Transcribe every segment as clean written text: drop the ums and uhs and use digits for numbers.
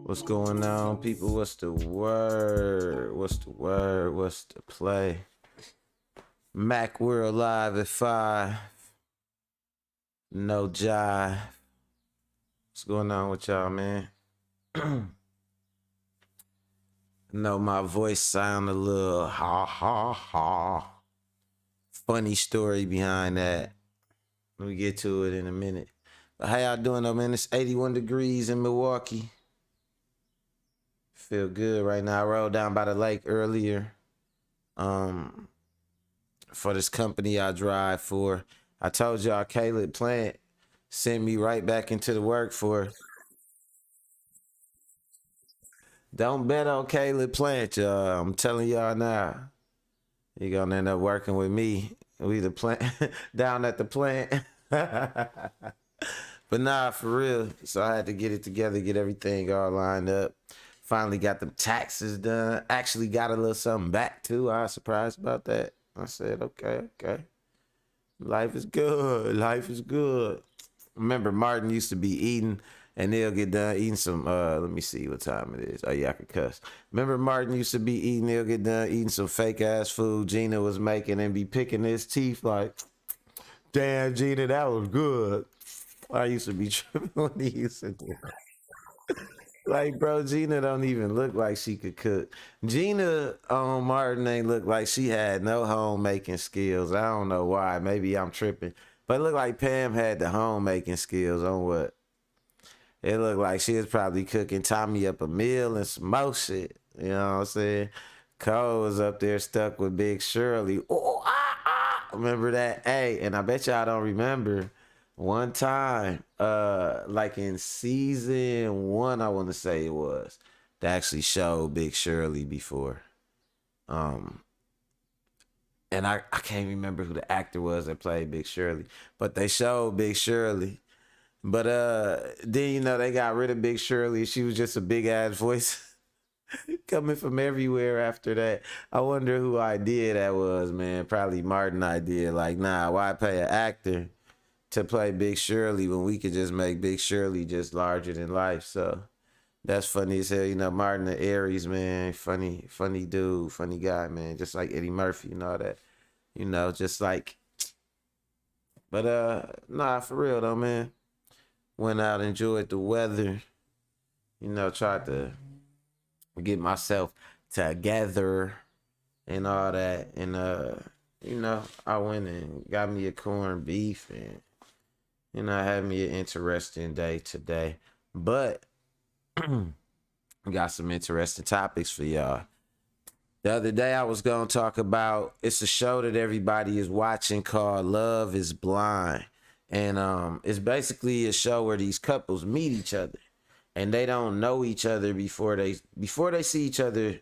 What's going on, people? What's the word? What's the word? What's the play? Mac, we're alive at 5. No jive. What's going on with y'all, man? know my voice sound a little ha ha ha. Funny story behind that. Let me get to it in a minute. But how y'all doing though, man? It's 81 degrees in Milwaukee. Feel good right now. I rode down by the lake earlier. For this company I drive for. I told y'all Caleb Plant sent me right back into the workforce. Don't bet on Caleb Plant, y'all. I'm telling y'all now. You're gonna end up working with me. We the plant down at the plant. But nah, for real. So I had to get it together, get everything all lined up. Finally got the taxes done. Actually got a little something back too. I was surprised about that. I said, okay. Life is good. Life is good. Remember, Martin used to be eating, and they'll get done eating some. Let me see what time it is. Oh yeah, I could cuss. Remember, Martin used to be eating. They'll get done eating some fake ass food Gina was making, and be picking his teeth like, "Damn, Gina, that was good." I used to be tripping when he used to do that. Like, bro, Gina don't even look like she could cook. Gina on Martin ain't look like she had no homemaking skills. I don't know why. Maybe I'm tripping. But it looked like Pam had the homemaking skills on what? It looked like she was probably cooking Tommy up a meal and some more shit. You know what I'm saying? Cole was up there stuck with Big Shirley. Oh, remember that? Hey, and I bet y'all don't remember one time, like in season 1, I want to say it was, they actually showed Big Shirley before. Um, and I can't remember who the actor was that played Big Shirley, but they showed Big Shirley. But then they got rid of Big Shirley. She was just a big ass voice coming from everywhere after that. I wonder who idea that was, man. Probably Martin idea. Like, nah, why pay an actor to play Big Shirley when we could just make Big Shirley just larger than life? So that's funny as hell. Martin the Aries, man, funny dude, funny guy, man. Just like Eddie Murphy and all that. Just like. But nah, for real though, man. Went out, enjoyed the weather. Tried to get myself together and all that. And I went and got me a corned beef, and I had me an interesting day today. But got some interesting topics for y'all. The other day I was gonna talk about, it's a show that everybody is watching called Love is Blind. And it's basically a show where these couples meet each other and they don't know each other before they see each other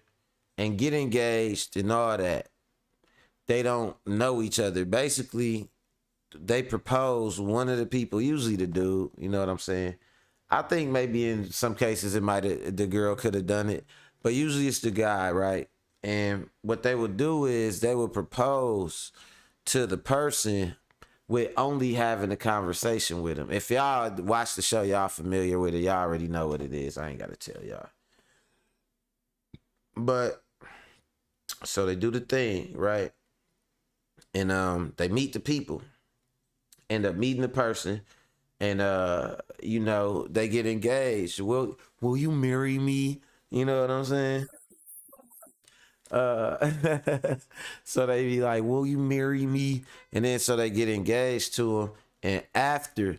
and get engaged and all that. They don't know each other. Basically, they propose, one of the people, usually the dude, you know what I'm saying? I think maybe in some cases the girl could have done it, but usually it's the guy, right? And what they would do is they would propose to the person with only having a conversation with him. If y'all watch the show, y'all familiar with it, y'all already know what it is. I ain't gotta tell y'all. But so they do the thing, right? And they meet the people, end up meeting the person, and they get engaged. Will you marry me? You know what I'm saying? Uh, so they be like, "Will you marry me?" And then so they get engaged to him, and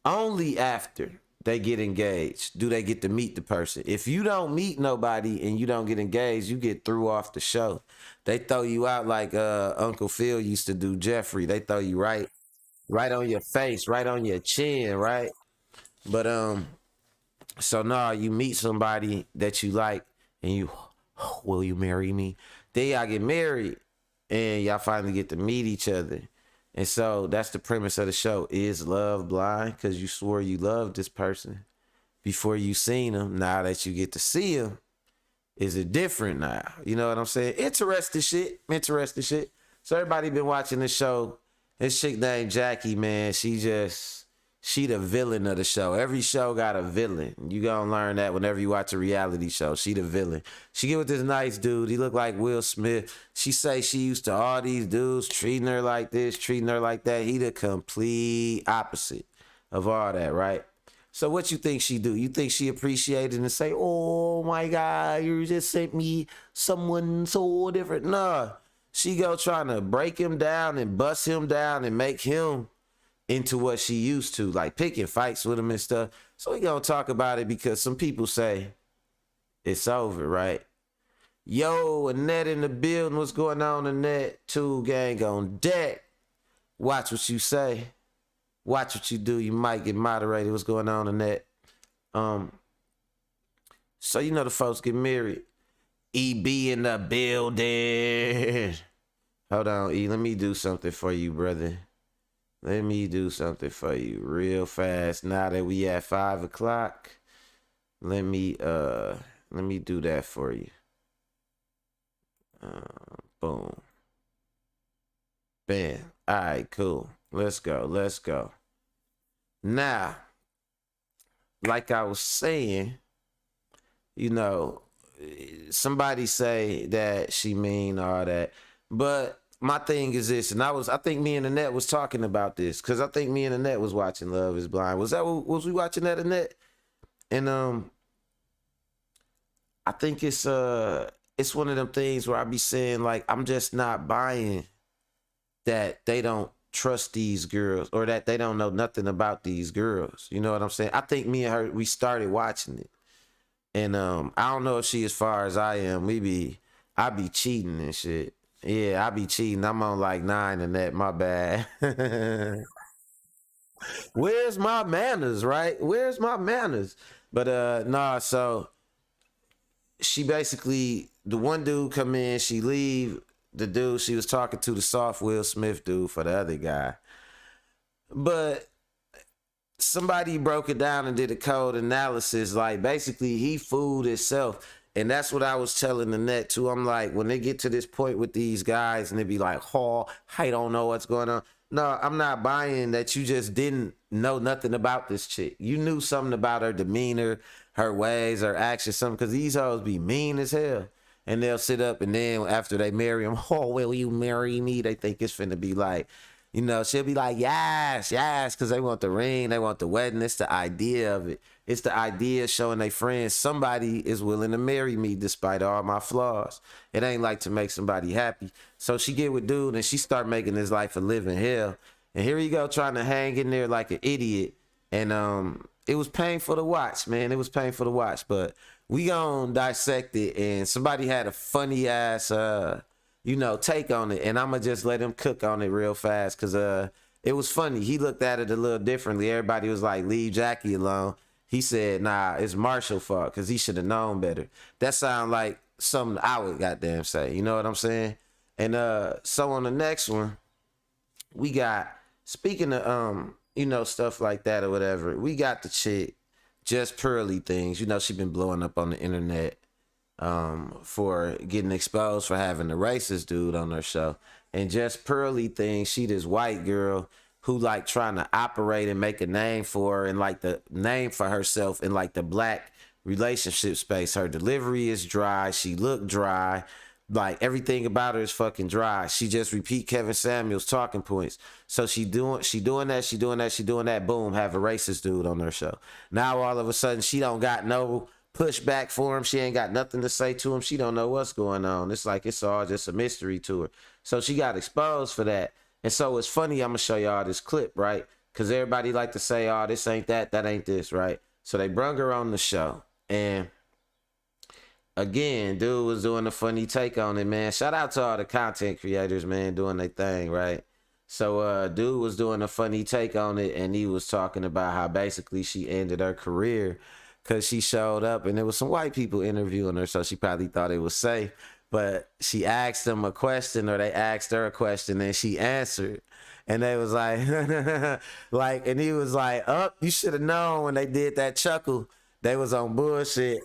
only after they get engaged do they get to meet the person. If you don't meet nobody and you don't get engaged, you get threw off the show. They throw you out like Uncle Phil used to do Jeffrey. They throw you right on your face, right on your chin, right? But so now you meet somebody that you like, and you, will you marry me? Then y'all get married, and y'all finally get to meet each other, And so that's the premise of the show. Is love blind? Because you swore you loved this person before you seen him. Now that you get to see him, is it different now? You know what I'm saying? Interesting shit. Interesting shit. So everybody been watching the show. This chick named Jackie, man, she the villain of the show. Every show got a villain. You gonna learn that whenever you watch a reality show. She the villain. She get with this nice dude. He look like Will Smith. She say she used to all these dudes treating her like this, treating her like that. He the complete opposite of all that, right? So what you think she do? You think she appreciated and say, "Oh my God, you just sent me someone so different"? Nah, she go trying to break him down and bust him down and make him into what she used to, like picking fights with him and stuff. So we gonna talk about it because some people say it's over, right? Yo, Annette in the building. What's going on, Annette? Tool gang on deck. Watch what you say. Watch what you do. You might get moderated. What's going on, Annette? So you know the folks get married. EB in the building. Hold on, E. Let me do something for you, brother. Let me do something for you real fast. Now that we at 5 o'clock, let me do that for you. Boom. Bam. All right, cool. Let's go. Let's go. Now, like I was saying, you know, somebody say that she mean all that, but my thing is this, and I think me and Annette was talking about this, because I think me and Annette was watching Love is Blind. Was we watching that, Annette? And I think it's one of them things where I be saying, like, I'm just not buying that they don't trust these girls or that they don't know nothing about these girls. You know what I'm saying? I think me and her, we started watching it. And I don't know if she as far as I am. I be cheating and shit. Yeah, I be cheating. I'm on like 9 and that. My bad. Where's my manners, right? Where's my manners? But nah, so she basically, the one dude come in, she leave. The dude she was talking to, the soft Will Smith dude for the other guy. But somebody broke it down and did a code analysis. Like, basically, he fooled himself. And that's what I was telling the net too. I'm like, when they get to this point with these guys and they be like, "Oh, I don't know what's going on." No, I'm not buying that you just didn't know nothing about this chick. You knew something about her demeanor, her ways, her actions, something, because these hoes be mean as hell. And they'll sit up and then after they marry him, "Oh, will you marry me?" They think it's finna be like, you know, she'll be like, "Yes, yes," because they want the ring, they want the wedding. It's the idea of it. It's the idea of showing their friends somebody is willing to marry me despite all my flaws. It ain't like to make somebody happy. So she get with dude and she start making his life a living hell. And here he go trying to hang in there like an idiot. And it was painful to watch, man. It was painful to watch. But we gonna dissect it. And somebody had a funny ass take on it, and I'ma just let him cook on it real fast because it was funny. He looked at it a little differently. Everybody was like, "Leave Jackie alone." He said, "Nah, it's Marshall's fault because he should have known better." That sound like something I would goddamn say. You know what I'm saying? And so on the next one, we got, speaking of stuff like that or whatever, we got the chick Just Pearly things. You know, she been blowing up on the internet for getting exposed for having a racist dude on her show. And Just Pearly thing, she this white girl who like trying to operate and make a name for her and like the name for herself in like the black relationship space. Her delivery is dry. She look dry. Like everything about her is fucking dry. She just repeat Kevin Samuels talking points. So she doing that. Boom, have a racist dude on her show. Now all of a sudden she don't got no pushback for him. She ain't got nothing to say to him. She don't know what's going on. It's like it's all just a mystery to her. So she got exposed for that. And so it's funny. I'm gonna show y'all this clip, right? Because everybody like to say, "Oh, this ain't that ain't this," right? So they brung her on the show, and again, dude was doing a funny take on it, man. Shout out to all the content creators, man, doing their thing, right? So dude was doing a funny take on it, and he was talking about how basically she ended her career because she showed up and there was some white people interviewing her, so she probably thought it was safe. but she asked them a question, or they asked her a question, and she answered. And they was like, like, and he was like, "Oh, you should have known when they did that chuckle. They was on bullshit."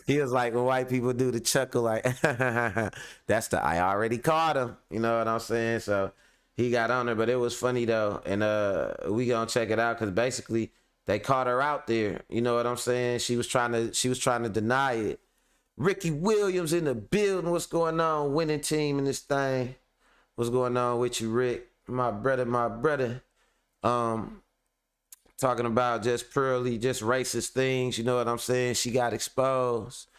He was like, "When white people do the chuckle, like, that's the I already caught him." You know what I'm saying? So he got on her, but it was funny though, and we gonna check it out because basically they caught her out there. You know what I'm saying? She was trying to deny it. Ricky Williams in the building. What's going on? Winning team in this thing. What's going on with you, Rick? My brother, my brother. Talking about just Pearly, just racist things. You know what I'm saying? She got exposed.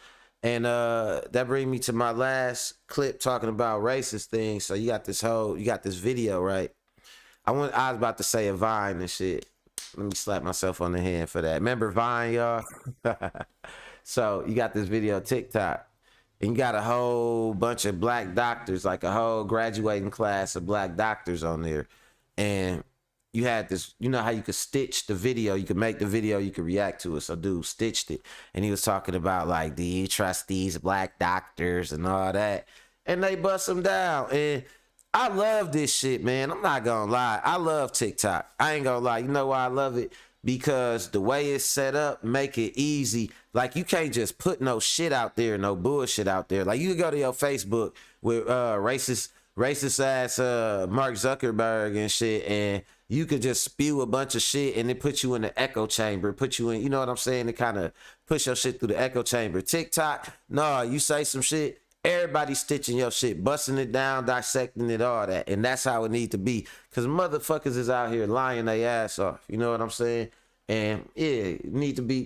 And that brings me to my last clip talking about racist things. So you got this video, right? I was about to say a Vine and shit. Let me slap myself on the hand for that. Remember Vine, y'all? So you got this video TikTok. And you got a whole bunch of black doctors, like a whole graduating class of black doctors on there. And you had this, you know how you could stitch the video, you could make the video, you could react to it. So dude stitched it. And he was talking about like, do you trust these black doctors and all that? And they bust him down. And I love this shit, man. I'm not gonna lie. I love TikTok. I ain't gonna lie. You know why I love it? Because the way it's set up make it easy. Like you can't just put no shit out there, no bullshit out there. Like you can go to your Facebook with racist ass Mark Zuckerberg and shit, and you could just spew a bunch of shit and it put you in the echo chamber, put you in, you know what I'm saying? It kind of push your shit through the echo chamber. TikTok, no, you say some shit, everybody stitching your shit, busting it down, dissecting it, all that. And that's how it need to be. Because motherfuckers is out here lying their ass off. You know what I'm saying? And yeah,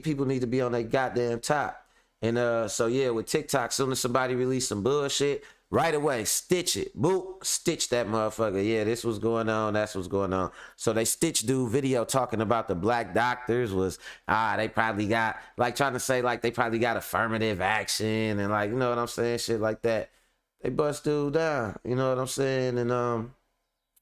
people need to be on their goddamn top. And so yeah, with TikTok, soon as somebody release some bullshit, right away, stitch it. Boop, stitch that motherfucker. Yeah, this was going on, that's what's going on. So they stitched dude video talking about the black doctors was, they probably got, like trying to say like they probably got affirmative action and like, you know what I'm saying, shit like that. They bust dude down, you know what I'm saying? And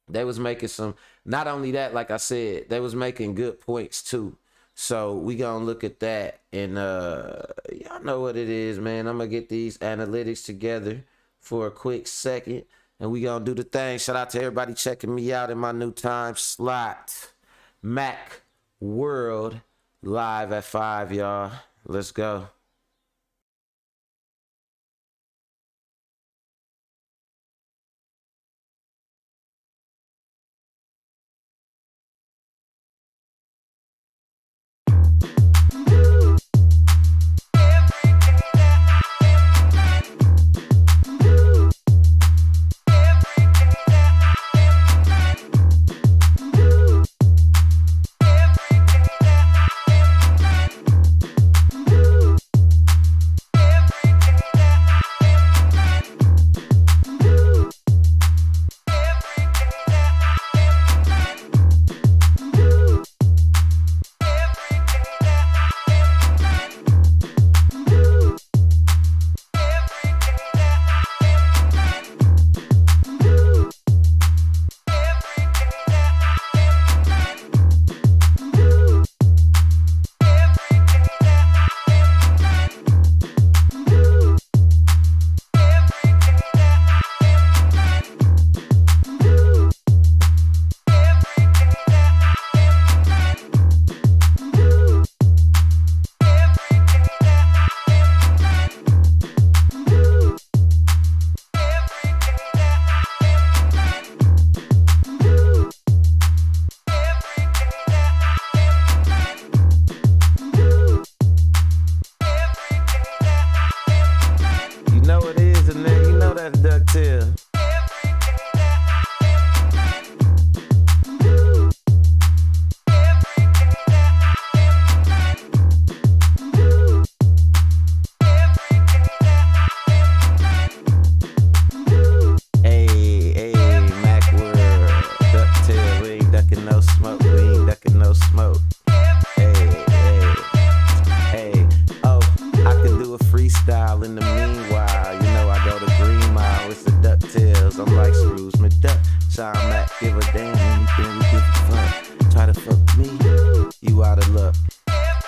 they was making some, not only that, like I said, they was making good points too. So we gonna look at that, and y'all know what it is, man. I'm gonna get these analytics together for a quick second, and we gonna do the thing. Shout out to everybody checking me out in my new time slot. Mac World live at 5, y'all. Let's go.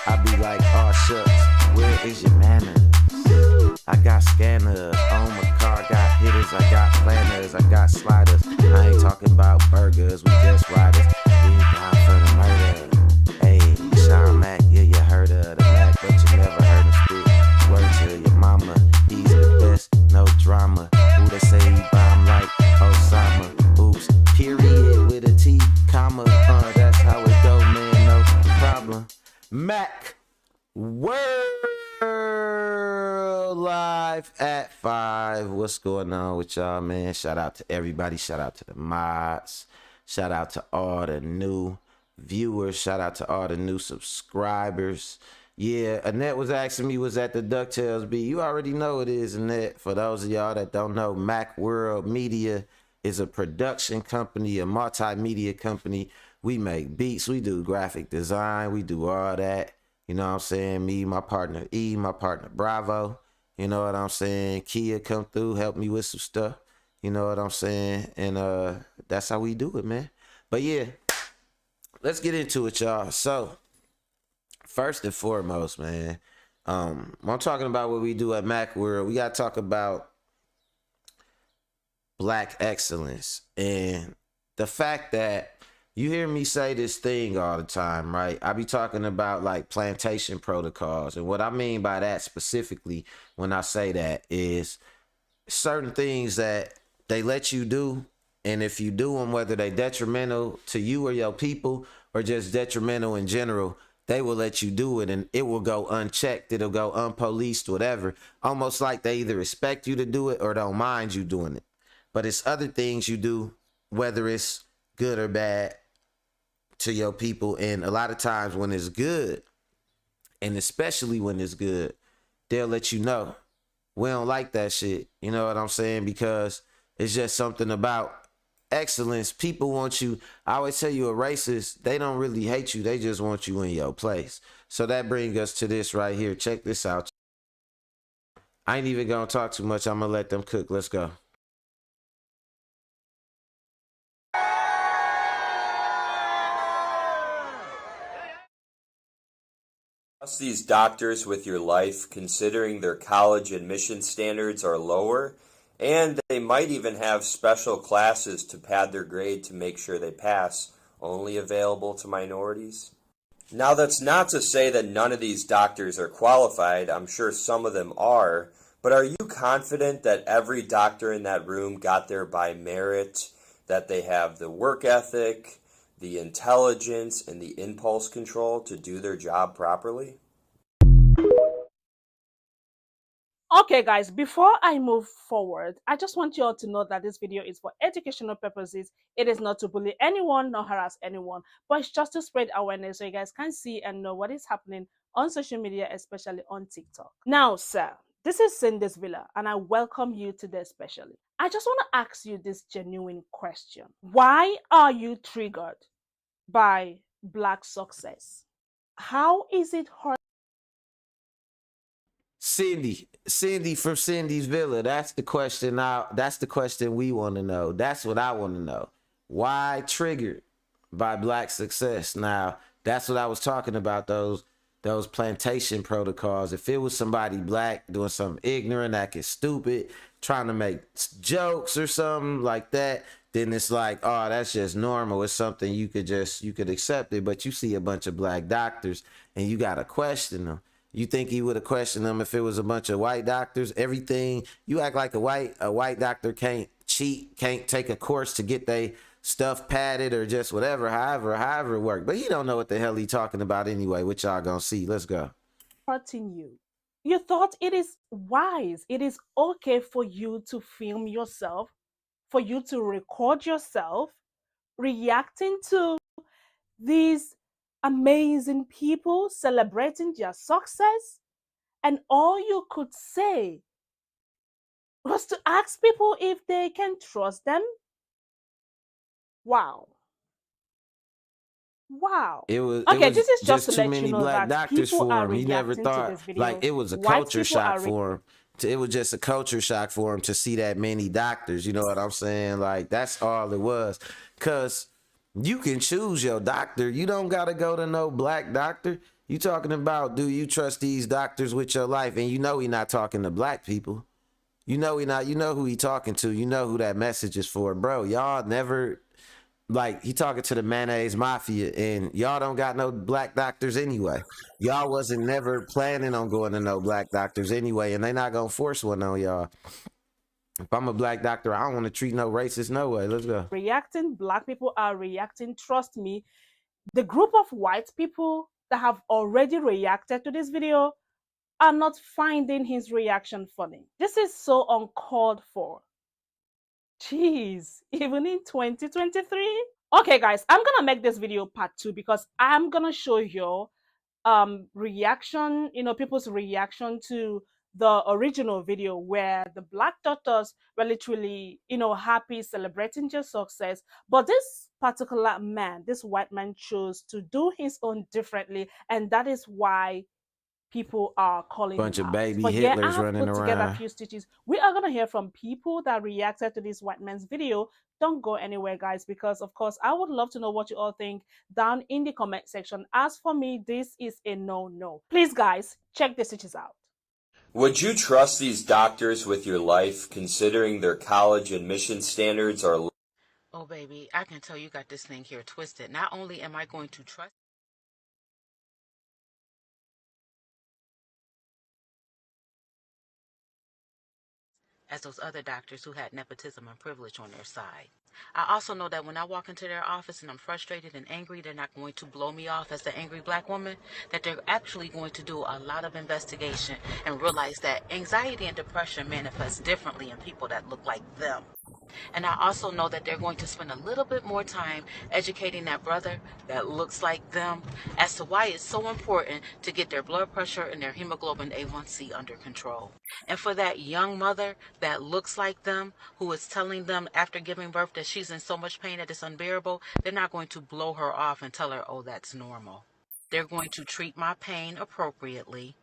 I be like, oh shucks, where is your manners? I got scanners on my car, got hitters, I got planners, I got sliders. I ain't talking about burgers, we just riders. We down for the murder. Hey, Sean Mack, yeah, you heard of the Mac, but you never heard him spit. Word to your mama, he's the best, no drama. Who they say he bomb like Osama? Oops, period with a T, comma. That's how it go, man, no problem. Mac, World Live at 5. What's going on with y'all, man? Shout out to everybody. Shout out to the mods. Shout out to all the new viewers. Shout out to all the new subscribers. Yeah, Annette was asking me, was at the DuckTales beat. You already know it is, Annette. For those of y'all that don't know, Mac World Media is a production company, a multimedia company. We make beats. We do graphic design. We do all that. You know what I'm saying? Me, my partner E, my partner Bravo. You know what I'm saying? Kia come through, help me with some stuff. You know what I'm saying? And that's how we do it, man. But yeah, let's get into it, y'all. So, first and foremost, man, when I'm talking about what we do at Macworld, we got to talk about Black excellence and the fact that you hear me say this thing all the time, right? I be talking about like plantation protocols. And what I mean by that specifically when I say that is certain things that they let you do. And if you do them, whether they detrimental to you or your people or just detrimental in general, they will let you do it and it will go unchecked. It'll go unpoliced, whatever. Almost like they either expect you to do it or don't mind you doing it. But it's other things you do, whether it's good or bad, to your people. And a lot of times when it's good, and especially when it's good, they'll let you know we don't like that shit. You know what I'm saying? Because it's just something about excellence. People want you. I always tell you, a racist, they don't really hate you, they just want you in your place. So that brings us to this right here. Check this out. I ain't even gonna talk too much. I'm gonna let them cook. Let's go. Trust these doctors with your life, considering their college admission standards are lower, and they might even have special classes to pad their grade to make sure they pass, only available to minorities. Now, that's not to say that none of these doctors are qualified. I'm sure some of them are, but are you confident that every doctor in that room got there by merit, that they have the work ethic, the intelligence, and the impulse control to do their job properly? Okay, guys, before I move forward, I just want you all to know that this video is for educational purposes. It is not to bully anyone nor harass anyone, but it's just to spread awareness so you guys can see and know what is happening on social media, especially on TikTok. Now, sir, this is Cindy's Villa, and I welcome you today especially. I just want to ask you this genuine question. Why are you triggered by Black success? How is it hard? Cindy from Cindy's Villa. That's the question. Now, that's the question we want to know. That's what I want to know. Why triggered by Black success? Now, that's what I was talking about. Those plantation protocols. If it was somebody black doing something ignorant, acting stupid, trying to make jokes or something like that, then it's like, oh, that's just normal. It's something you could accept it. But you see a bunch of black doctors and you gotta question them. You think he would have questioned them if it was a bunch of white doctors? Everything, you act like a white doctor can't cheat, can't take a course to get they stuff padded or just whatever, however it worked. But he don't know what the hell he talking about anyway, which y'all gonna see. Let's go. Hurting you. You thought it is wise, it is okay for you to film yourself, for you to record yourself reacting to these amazing people celebrating their success, and all you could say was to ask people if they can trust them. Wow. It was Okay, this is just to too let many you know black that doctors people are for him. He never reacting to thought this video. like it was a White culture people shock are for him. It was just a culture shock for him to see that many doctors. You know what I'm saying? Like that's all it was. Cause you can choose your doctor. You don't gotta go to no black doctor. You talking about, do you trust these doctors with your life? And you know he not talking to black people. You know he not. You know who he talking to. You know who that message is for, bro. Y'all never, like, he talking to the mayonnaise mafia, and y'all don't got no black doctors anyway. Y'all wasn't never planning on going to no black doctors anyway, and they not gonna force one on y'all. If I'm a black doctor, I don't want to treat no racist no way. Let's go. Reacting, black people are reacting. Trust me, the group of white people that have already reacted to this video are not finding his reaction funny. This is so uncalled for. Jeez, even in 2023. Okay guys, I'm gonna make this video part 2 because I'm gonna show you reaction, people's reaction to the original video where the black doctors were literally, happy, celebrating your success. But this particular man, this white man, chose to do his own differently, and that is why people are calling Bunch him of out. baby But yeah, I Hitlers have running put together a around. few stitches. We are gonna hear from people that reacted to this white man's video. Don't go anywhere, guys, because of course I would love to know what you all think down in the comment section. As for me, this is a no. Please, guys, check the stitches out. Would you trust these doctors with your life, considering their college admission standards are? Oh, baby, I can tell you got this thing here twisted. Not only am I going to trust as those other doctors who had nepotism and privilege on their side, I also know that when I walk into their office and I'm frustrated and angry, they're not going to blow me off as the angry black woman, that they're actually going to do a lot of investigation and realize that anxiety and depression manifest differently in people that look like them. And I also know that they're going to spend a little bit more time educating that brother that looks like them as to why it's so important to get their blood pressure and their hemoglobin A1C under control. And for that young mother that looks like them, who is telling them after giving birth that she's in so much pain that it's unbearable, they're not going to blow her off and tell her, oh, that's normal. They're going to treat my pain appropriately.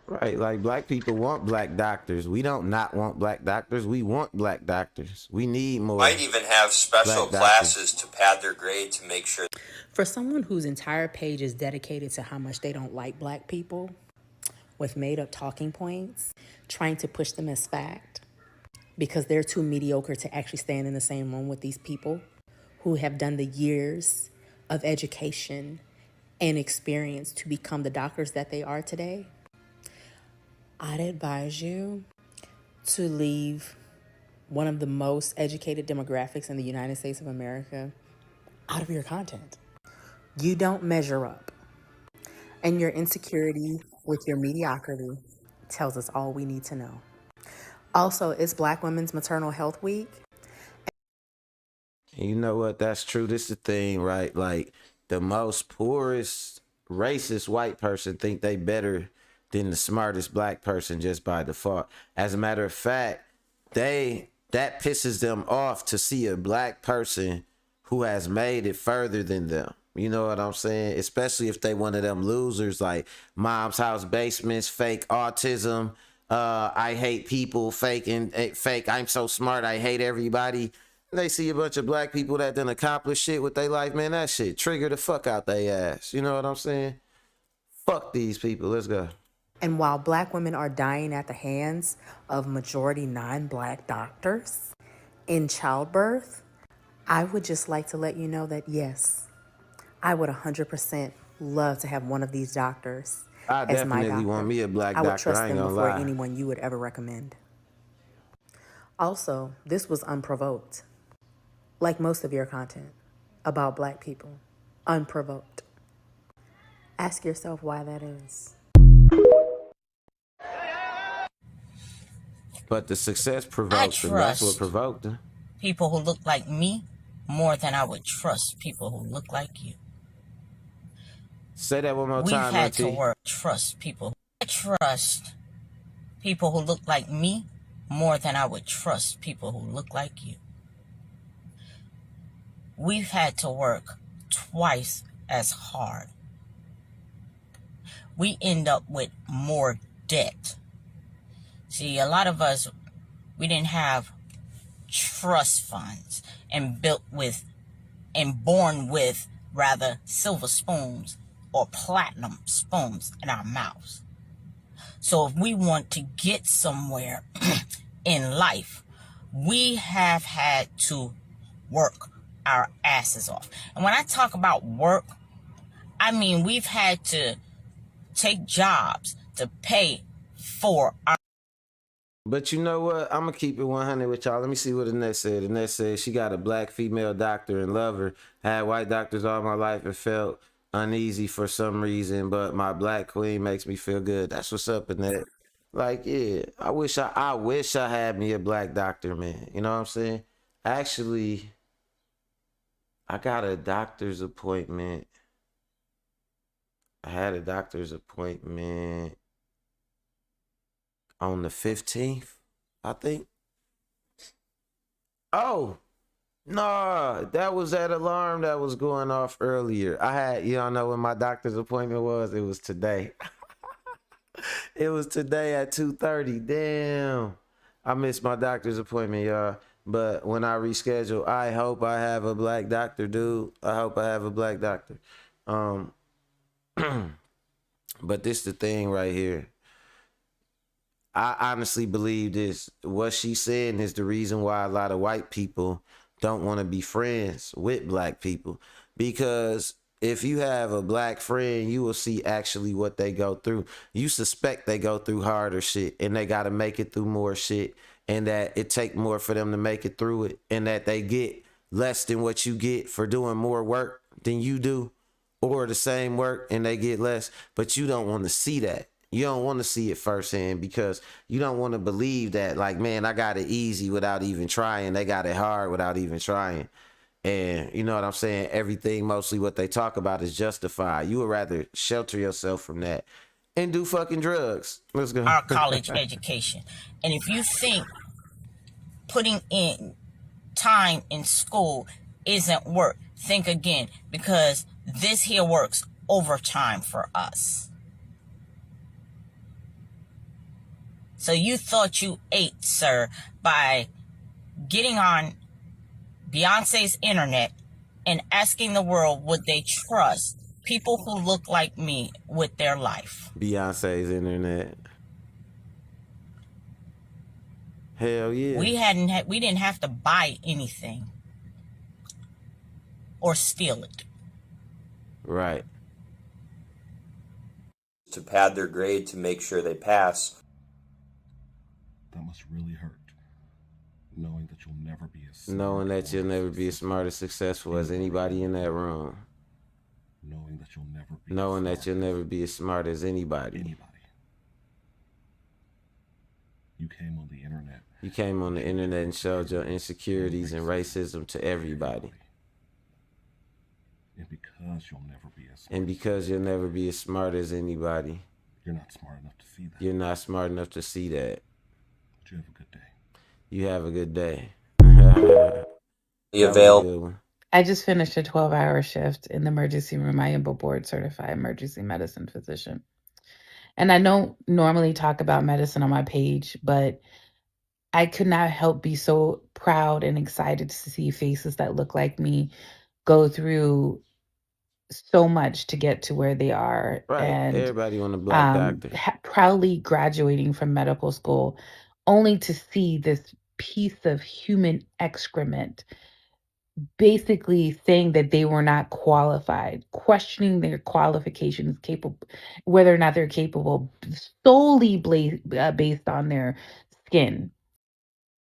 Right, like black people want black doctors. We don't not want black doctors. We want black doctors. We need more. Might even have special black classes to pad their grade to make sure. For someone whose entire page is dedicated to how much they don't like black people, with made up talking points, trying to push them as fact, because they're too mediocre to actually stand in the same room with these people who have done the years of education and experience to become the doctors that they are today, I'd advise you to leave one of the most educated demographics in the United States of America out of your content. You don't measure up. And your insecurity with your mediocrity tells us all we need to know. Also, it's Black Women's Maternal Health Week. And you know what? That's true. This is the thing, right? Like, the most poorest, racist white person think they better than the smartest black person just by default. As a matter of fact, that pisses them off to see a black person who has made it further than them. You know what I'm saying? Especially if they one of them losers like mom's house basements, fake autism, I hate people, fake, I'm so smart, I hate everybody. They see a bunch of black people that done accomplish shit with their life, man, that shit trigger the fuck out they ass. You know what I'm saying? Fuck these people. Let's go. And while Black women are dying at the hands of majority non-Black doctors in childbirth, I would just like to let you know that, yes, I would 100% love to have one of these doctors I as my definitely doctor. want me a black I would doctor. trust I ain't them gonna before lie. anyone you would ever recommend. Also, this was unprovoked, like most of your content about Black people, unprovoked. Ask yourself why that is. But the success I provoked them. That's what trust provoked them. people who look like me more than I would trust people who look like you. Say that one more We've time, had to Auntie. work. Trust people. I trust people who look like me more than I would trust people who look like you. We've had to work twice as hard. We end up with more debt. See, a lot of us, we didn't have trust funds and built with and born with rather silver spoons or platinum spoons in our mouths. So if we want to get somewhere in life, we have had to work our asses off. And when I talk about work, I mean we've had to take jobs to pay for our. But you know what? I'm gonna keep it 100 with y'all. Let me see what Annette said. Annette said she got a black female doctor and love her. Had white doctors all my life and felt uneasy for some reason, but my black queen makes me feel good. That's what's up, Annette. Like, yeah, I wish I had me a black doctor, man. You know what I'm saying? Actually, I got a doctor's appointment. I had a doctor's appointment on the 15th, I think. Oh, no, that was that alarm that was going off earlier. I had, you don't know when my doctor's appointment was? It was today. It was today at 2:30. Damn. I missed my doctor's appointment, y'all. But when I reschedule, I hope I have a black doctor, dude. I hope I have a black doctor. Um, but this the thing right here. I honestly believe this. What she's saying is the reason why a lot of white people don't want to be friends with black people. Because if you have a black friend, you will see actually what they go through. You suspect they go through harder shit and they got to make it through more shit, and that it take more for them to make it through it, and that they get less than what you get for doing more work than you do, or the same work and they get less. But you don't want to see that. You don't want to see it firsthand because you don't want to believe that, like, man, I got it easy without even trying. They got it hard without even trying. And you know what I'm saying? Everything, mostly what they talk about is justified. You would rather shelter yourself from that and do fucking drugs. Let's go. Our college education. And if you think putting in time in school isn't work, think again, because this here works overtime for us. So you thought you ate, sir, by getting on Beyonce's internet and asking the world would they trust people who look like me with their life. Beyonce's internet. Hell yeah. We didn't have to buy anything or steal it. Right. To pad their grade to make sure they pass. That must really hurt. Knowing that you'll never be as smart or successful as anybody in that room. Knowing that you'll never be as smart as anybody. You came on the internet. You came on the internet and showed your insecurities and racism to everybody. And because you'll never be as smart. And because you'll never be as smart as anybody. You're not smart enough to see that. You're not smart enough to see that. But you have a good day. You have a good day. Available. I just finished a 12-hour shift in the emergency room. I am a board certified emergency medicine physician. And I don't normally talk about medicine on my page, but I could not help be so proud and excited to see faces that look like me go through so much to get to where they are. Right. And everybody want a black doctor. Proudly graduating from medical school, only to see this piece of human excrement basically saying that they were not qualified, questioning their qualifications, capable, whether or not they're capable, solely based on their skin.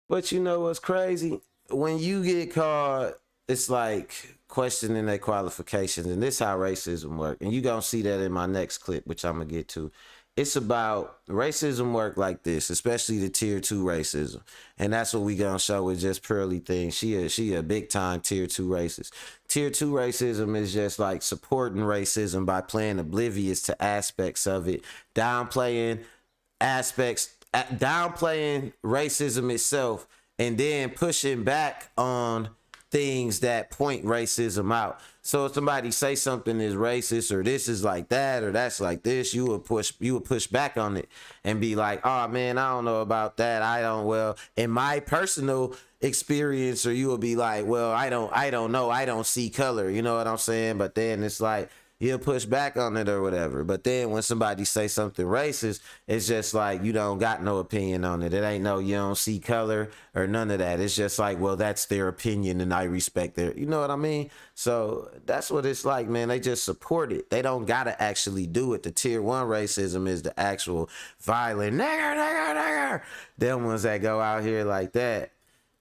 But you know what's crazy? When you get caught, it's like questioning their qualifications, and this how racism work. And you gonna see that in my next clip, which I'm gonna get to. It's about racism work like this, especially the tier 2 racism. And that's what we gonna show with just Pearly thing. She a big time tier 2 racist. Tier 2 racism is just like supporting racism by playing oblivious to aspects of it, downplaying racism itself, and then pushing back on things that point racism out. So if somebody say something is racist, or this is like that, or that's like this, you would push back on it and be like, oh man, I don't know about that. Well, in my personal experience, or you will be like, well, I don't know, I don't see color, you know what I'm saying? But then it's like you'll push back on it or whatever. But then when somebody say something racist, it's just like you don't got no opinion on it. It ain't no you don't see color or none of that. It's just like, well, that's their opinion and I respect their, you know what I mean? So that's what it's like, man. They just support it. They don't gotta actually do it. The tier 1 racism is the actual violent nigger. Them ones that go out here like that.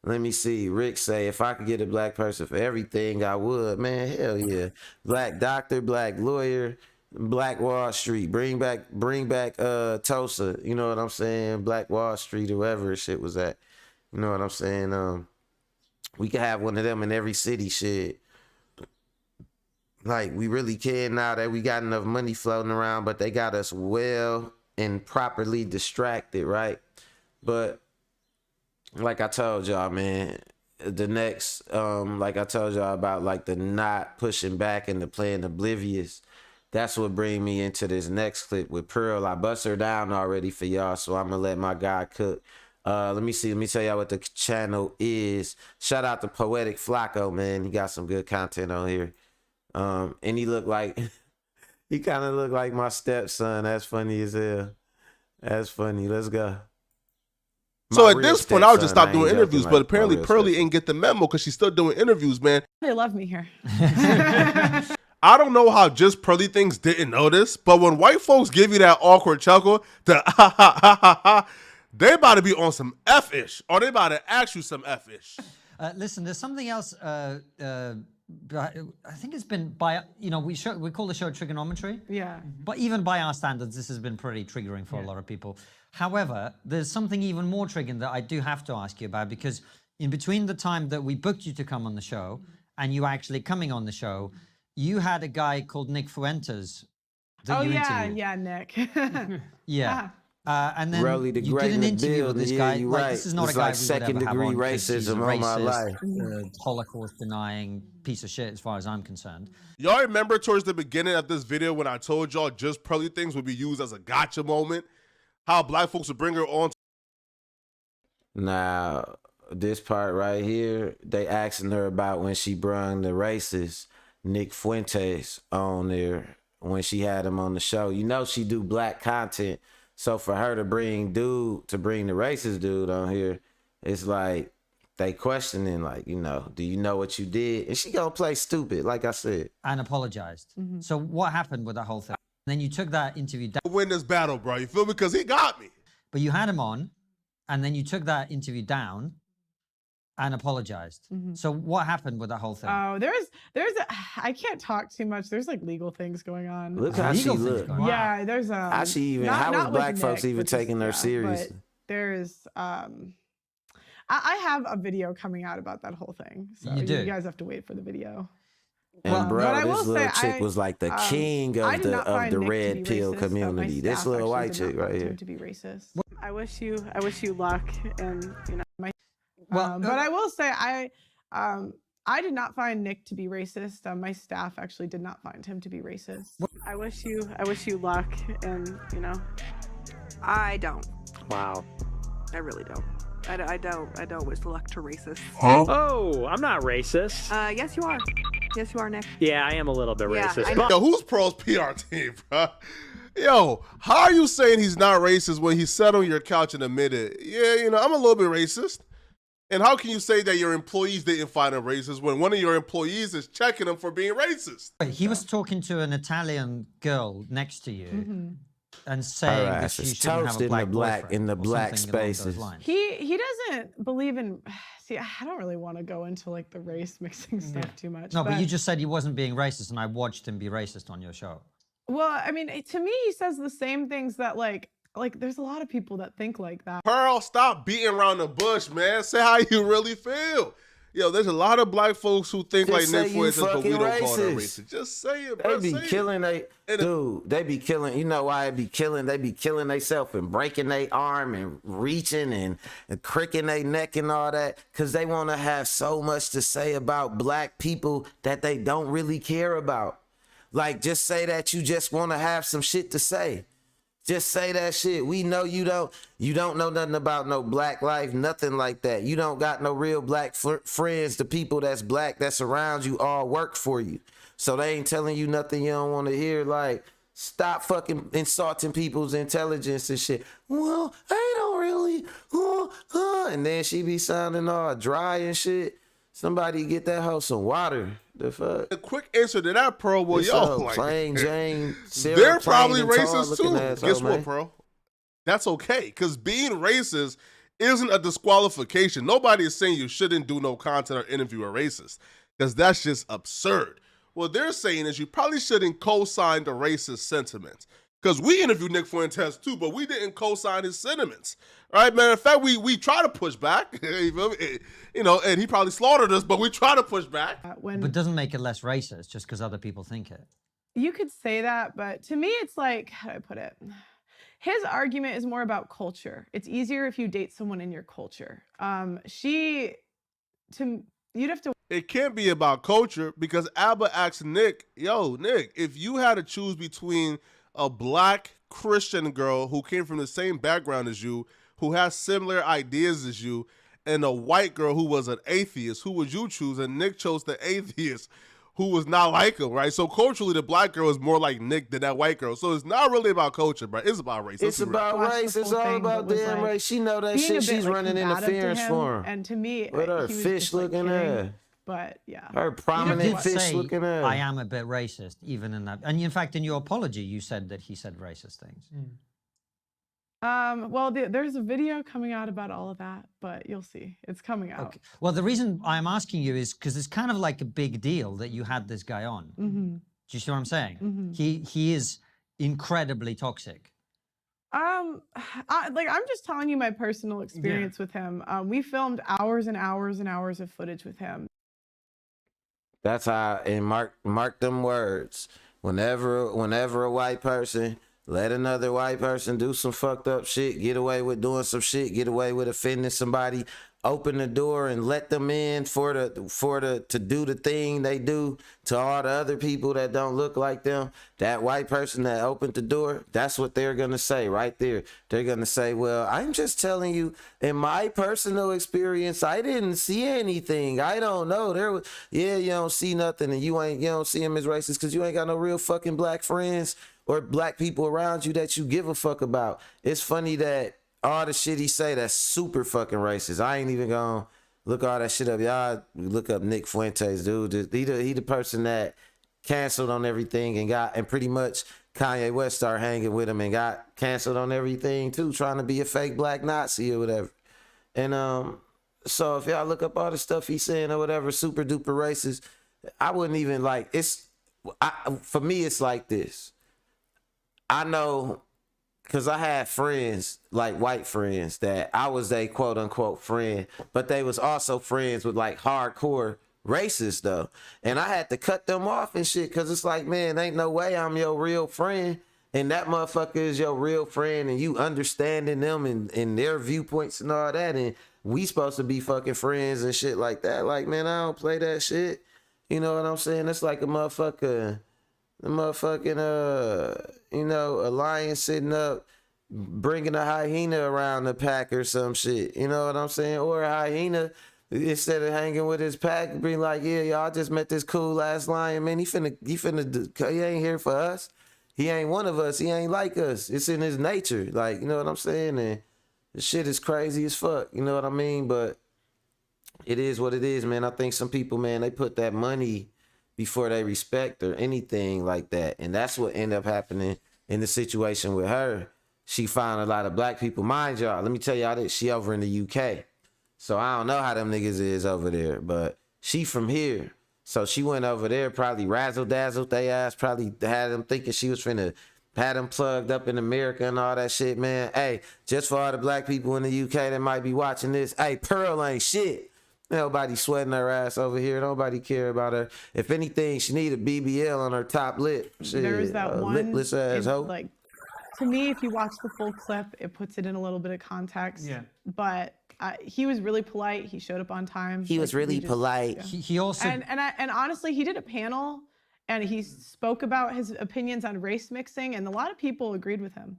Let me see. Rick say, if I could get a black person for everything, I would. Man, hell yeah. Black doctor, black lawyer, Black Wall Street. Bring back Tulsa. You know what I'm saying? Black Wall Street or wherever shit was at. You know what I'm saying? We could have one of them in every city, shit. Like, we really can now that we got enough money floating around, but they got us well and properly distracted, right? But like I told y'all, man, the next, like I told y'all about, like, the not pushing back and the playing oblivious, that's what bring me into this next clip with Pearl. I bust her down already for y'all, so I'm gonna let my guy cook. Let me tell y'all what the channel is. Shout out to Poetic Flacco, man. He got some good content on here. And he looked like, he kind of looked like my stepson. That's funny as hell. That's funny. Let's go. So at this point, I would just stop doing interviews, but apparently Pearly ain't get the memo because she's still doing interviews, man. They love me here. I don't know how just Pearly things didn't notice, but when white folks give you that awkward chuckle, the ha ha ha ha ha, they about to be on some F-ish, or they about to ask you some F-ish. Listen, there's something else. I think it's been by, you know, we call the show Trigonometry. Yeah. But even by our standards, this has been pretty triggering for a lot of people. However, there's something even more triggering that I do have to ask you about, because in between the time that we booked you to come on the show and you actually coming on the show, you had a guy called Nick Fuentes that you interviewed. Yeah, Nick. Yeah. And then Rolly the you Great did an in the interview with this building. guy. Yeah, you Like, right. this is not It's a guy like we would second ever have degree on, 'cause he's a racism all my life. Holocaust denying piece of shit as far as I'm concerned. Y'all remember towards the beginning of this video when I told y'all just Pearly things would be used as a gotcha moment? How black folks would bring her on. Now, this part right here, they asking her about when she brung the racist Nick Fuentes on there when she had him on the show. You know she do black content, so for her to bring the racist dude on here, it's like they questioning, like, you know, do you know what you did? And she gonna play stupid, like I said. And apologized. So what happened with that whole thing? Then you took that interview down. Win this battle, bro. You feel me? Because he got me. But you had him on, and then you took that interview down and apologized. So what happened with that whole thing? Oh, I can't talk too much. There's like legal things going on. Look how she look. Yeah, there's How she even? How was black folks even taking her serious? There's I have a video coming out about that whole thing. So You do? you guys have to wait for the video. And but I bro, will this little say, chick was like the king I of did not find the Nick to red be pill racist, but my community. This staff little actually white did chick not right want here. him to be racist. I wish you luck, and you know my. Well, but I will say I did not find Nick to be racist. My staff actually did not find him to be racist. I wish you luck, and you know. I don't. Wow. I really don't. I don't wish luck to racists. Huh? Oh, I'm not racist. Yes, you are. Yes, you are, Nick. Yeah, I am a little bit Yeah, racist. I know. Yo, who's Pearl's PR team, bro? Yo, how are you saying he's not racist when he sat on your couch and admitted, yeah, you know, I'm a little bit racist? And how can you say that your employees didn't find him racist when one of your employees is checking him for being racist? He was talking to an Italian girl next to you and saying that she shouldn't have a black boyfriend in the or black something along those spaces. lines. He doesn't believe in. See, I don't really want to go into like the race mixing stuff too much. No, but you just said he wasn't being racist, and I watched him be racist on your show. Well, I mean, to me, he says the same things that like there's a lot of people that think like that. Pearl, stop beating around the bush, man. Say how you really feel. Yo, there's a lot of black folks who think Just like Nick say you Fuentes, but we don't fucking call them racist. racist. Just say it, bro. They be killing they be killing, you know why they be killing themselves and breaking their arm and reaching and cricking their neck and all that, because they want to have so much to say about black people that they don't really care about. Like, just say that you just want to have some shit to say. Just say that shit. We know you don't know nothing about no black life, nothing like that. You don't got no real black friends. The people that's black that surround you all work for you. So they ain't telling you nothing you don't want to hear. Like, stop fucking insulting people's intelligence and shit. Well, I don't really. And then she be sounding all dry and shit. Somebody get that hoe some water. The fuck? A quick answer to that, Pearl. Well, yo, like, plain Jane. they're probably racist too. Asshole, Guess what, man. Pearl? That's okay, because being racist isn't a disqualification. Nobody is saying you shouldn't do no content or interview a racist, because that's just absurd. What they're saying is you probably shouldn't co-sign the racist sentiments. Because we interviewed Nick Fuentes too, but we didn't co-sign his sentiments. Right? Matter of fact, we try to push back. You know, and he probably slaughtered us, but we try to push back. But doesn't make it less racist just because other people think it. You could say that, but to me, it's like, how do I put it? His argument is more about culture. It's easier if you date someone in your culture. You'd have to. It can't be about culture, because Abba asked Nick, yo, Nick, if you had to choose between a black Christian girl who came from the same background as you, who has similar ideas as you, and a white girl who was an atheist, who would you choose? And Nick chose the atheist, who was not like him, right? So culturally, the black girl is more like Nick than that white girl. So it's not really about culture, bro. It's about race. It's about race. It's all about damn race. She know that shit. She's running interference for him. And to me, with her fish looking ass. But yeah, her prominent fish looking ass. I am a bit racist, even in that. And in fact, in your apology, you said that he said racist things. Well, there's a video coming out about all of that, but you'll see. It's coming out. Okay. Well, the reason I'm asking you is because it's kind of like a big deal that you had this guy on. Mm-hmm. Do you see what I'm saying? Mm-hmm. He is incredibly toxic. I'm just telling you my personal experience with him. We filmed hours and hours and hours of footage with him. That's how, and mark them words. Whenever a white person let another white person do some fucked up shit, get away with doing some shit, get away with offending somebody, open the door and let them in to do the thing they do to all the other people that don't look like them. That white person that opened the door, that's what they're gonna say right there. They're gonna say, well, I'm just telling you, in my personal experience, I didn't see anything. I don't know. You don't see nothing, and you don't see him as racist because you ain't got no real fucking black friends or black people around you that you give a fuck about. It's funny that all the shit he say, that's super fucking racist. I ain't even gonna look all that shit up. Y'all look up Nick Fuentes, dude. He the person that canceled on everything and pretty much Kanye West started hanging with him and got canceled on everything too, trying to be a fake black Nazi or whatever. And so if y'all look up all the stuff he's saying or whatever, super duper racist, I wouldn't even like, for me, it's like this. I know, because I had friends, like white friends, that I was a quote unquote friend, but they was also friends with like hardcore racists though. And I had to cut them off and shit, because it's like, man, ain't no way I'm your real friend. And that motherfucker is your real friend, and you understanding them and their viewpoints and all that. And we supposed to be fucking friends and shit like that. Like, man, I don't play that shit. You know what I'm saying? It's like a motherfucker. The motherfucking, a lion sitting up, bringing a hyena around the pack or some shit. You know what I'm saying? Or a hyena, instead of hanging with his pack, be like, yeah, y'all just met this cool ass lion, man. He ain't here for us. He ain't one of us. He ain't like us. It's in his nature. Like, you know what I'm saying? And the shit is crazy as fuck. You know what I mean? But it is what it is, man. I think some people, man, they put that money before they respect or anything like that. And that's what ended up happening in the situation with her. She found a lot of black people. Mind y'all, let me tell y'all this. She over in the UK. So I don't know how them niggas is over there, but she from here. So she went over there, probably razzle-dazzled they ass, probably had them thinking she was finna had them plugged up in America and all that shit, man. Hey, just for all the black people in the UK that might be watching this, hey, Pearl ain't shit. Nobody sweating her ass over here. Nobody care about her. If anything, she need a BBL on her top lip. Shit, there's that one lipless ass hoe. Like, to me, if you watch the full clip, it puts it in a little bit of context. Yeah. But he was really polite. He showed up on time. He was really polite. Yeah. He also and honestly, he did a panel and he spoke about his opinions on race mixing, and a lot of people agreed with him.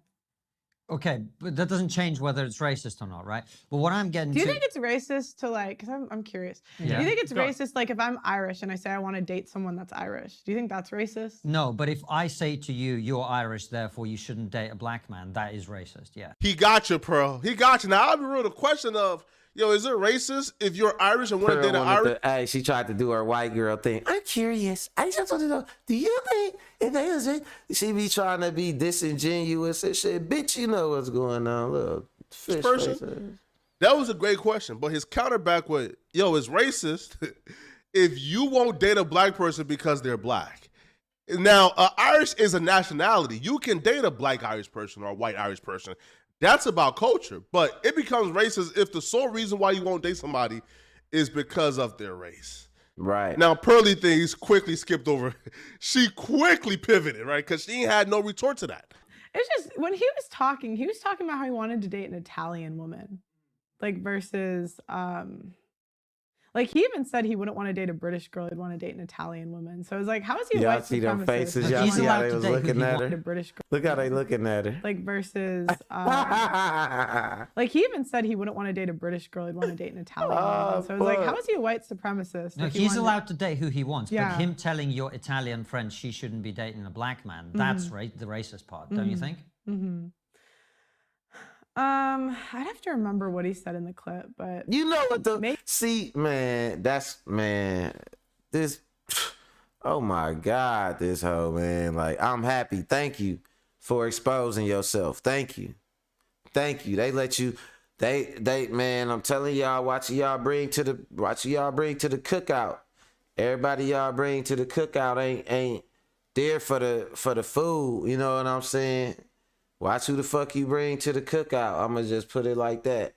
Okay, but that doesn't change whether it's racist or not, right? But what I'm getting Do you to... think it's racist to like, because I'm curious. Yeah. Do you think it's Go. racist like if I'm Irish and I say I want to date someone that's Irish? Do you think that's racist? No, but if I say to you, you're Irish, therefore you shouldn't date a black man, that is racist, yeah. He got you, Pearl. He got you. Now, I'll be real. The question of, yo, is it racist if you're Irish and want to date an Irish? Hey, she tried to do her white girl thing. I'm curious. I just want to know, do you think if they was it? She be trying to be disingenuous and shit. Bitch, you know what's going on. Little fish Person? face. That was a great question. But his counterback was, yo, it's racist if you won't date a black person because they're black. Now, Irish is a nationality. You can date a black Irish person or a white Irish person. That's about culture. But it becomes racist if the sole reason why you won't date somebody is because of their race. Right. Now, Pearly things quickly skipped over. She quickly pivoted, right? Because she had no retort to that. It's just, when he was talking about how he wanted to date an Italian woman. Like versus, like he even said he wouldn't want to date a British girl, he'd want to date an Italian woman. So it was like, how is he Y'all white see them supremacist? faces? if Y'all he see wanted how they to was date looking at a her? British girl? Look how they looking at her. Like versus, like he even said he wouldn't want to date a British girl, he'd want to date an Italian woman. So it was like, how is he a white supremacist? No, if he he's wanted- allowed to date who he wants, Yeah. but him telling your Italian friend she shouldn't be dating a black man, that's the racist part, don't you think? Mm-hmm. I'd have to remember what he said in the clip, but You know what the see, man, this oh my God, this hoe, man. Like, I'm happy. Thank you for exposing yourself. Thank you. They let you they man, I'm telling y'all, watch y'all bring to the cookout. Everybody y'all bring to the cookout ain't there for the food, you know what I'm saying? Watch who the fuck you bring to the cookout. I'ma just put it like that.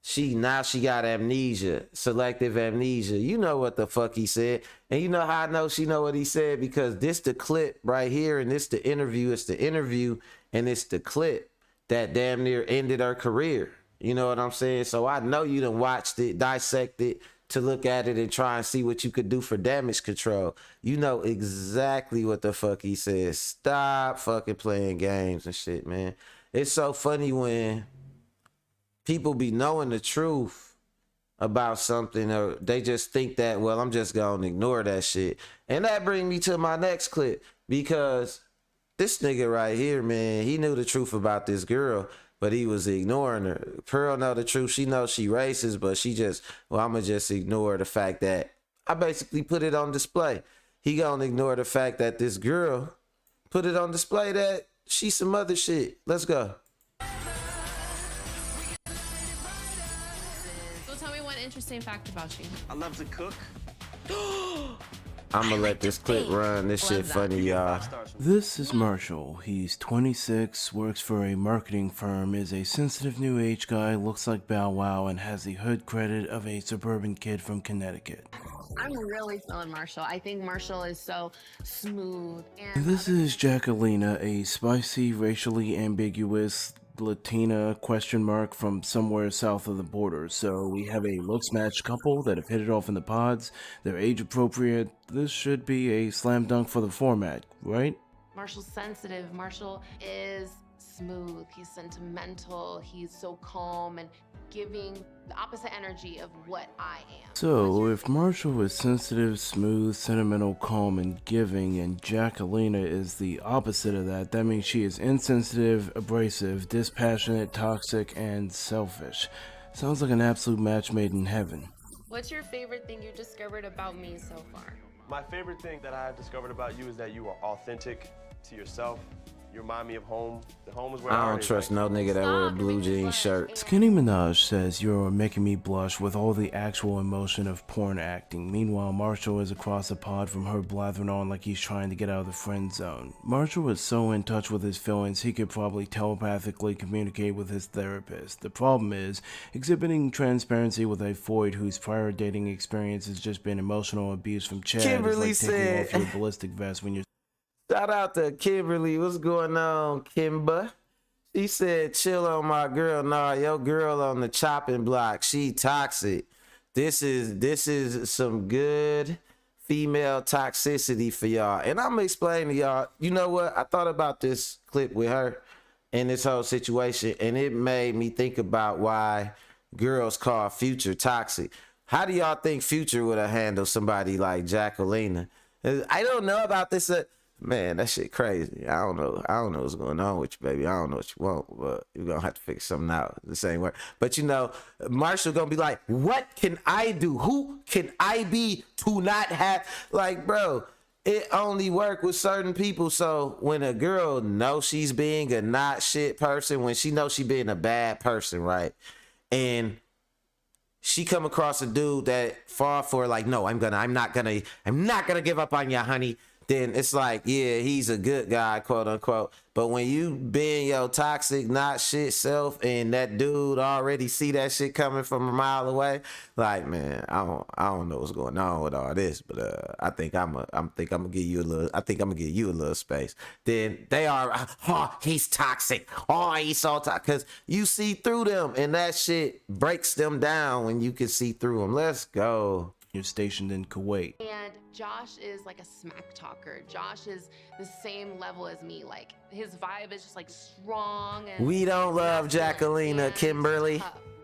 She got amnesia, selective amnesia. You know what the fuck he said. And you know how I know she know what he said? Because this the clip right here, and this the interview. It's the interview, and it's the clip that damn near ended her career. You know what I'm saying? So I know you done watched it, dissected to look at it and try and see what you could do for damage control. You know exactly what the fuck he said. Stop fucking playing games and shit, man. It's so funny when people be knowing the truth about something, or they just think that, well, I'm just gonna ignore that shit. And that brings me to my next clip, because this nigga right here, man, he knew the truth about this girl, but he was ignoring her. Pearl know the truth. She knows she racist, but she just, well, I'ma just ignore the fact that I basically put it on display. He gonna ignore the fact that this girl put it on display that she some other shit. Let's go. So tell me one interesting fact about you. I love to cook. I'm gonna let this clip run. This shit funny, y'all. This is Marshall. He's 26, works for a marketing firm, is a sensitive new age guy, looks like Bow Wow, and has the hood credit of a suburban kid from Connecticut. I'm really feeling Marshall. I think Marshall is so smooth. And This is Jacquelina, a spicy, racially ambiguous Latina ? From somewhere south of the border. So we have a looks matched couple that have hit it off in the pods. They're age appropriate. This should be a slam dunk for the format, right? Marshall's sensitive. Marshall is smooth. He's sentimental. He's so calm and giving the opposite energy of what I am. So, if Marshall is sensitive, smooth, sentimental, calm, and giving, and Jacquelina is the opposite of that, that means she is insensitive, abrasive, dispassionate, toxic, and selfish. Sounds like an absolute match made in heaven. What's your favorite thing you discovered about me so far? My favorite thing that I have discovered about you is that you are authentic to yourself. You remind me of home. The home is where I don't trust no nigga that wear a blue jean shirt. Skinny Minaj says you're making me blush with all the actual emotion of porn acting. Meanwhile, Marshall is across the pod from her blathering on like he's trying to get out of the friend zone. Marshall is so in touch with his feelings he could probably telepathically communicate with his therapist. The problem is exhibiting transparency with a Floyd whose prior dating experience has just been emotional abuse from Chad. Kimberly is like taking said- off your ballistic vest when you're Shout out to Kimberly. What's going on, Kimba? She said, chill on my girl. Nah, your girl on the chopping block. She toxic. This is some good female toxicity for y'all. And I'm gonna explain to y'all, you know what? I thought about this clip with her. in this whole situation, and it made me think about why girls call Future toxic. How do y'all think Future would have handled somebody like Jacqueline? I don't know about this. Man, that shit crazy. I don't know. I don't know what's going on with you, baby. I don't know what you want, but you're gonna have to figure something out the same way. But you know, Marshall gonna be like, what can I do? Who can I be to not have, like, bro, it only work with certain people. So when a girl knows she's being a not shit person, when she knows she being a bad person, right? And she come across a dude that fall for, like, no, I'm not gonna give up on you, honey. Then it's like, yeah, he's a good guy, quote unquote. But when you being your toxic, not shit self, and that dude already see that shit coming from a mile away, like, man, I don't know what's going on with all this, but I think I'm gonna give you a little space. Then they are, oh, he's toxic. Oh, he's so toxic, because you see through them, and that shit breaks them down when you can see through them. Let's go. You're stationed in Kuwait. And Josh is like a smack talker. Josh is the same level as me. Like, his vibe is just like strong and We don't love Jacqueline, Kimberly.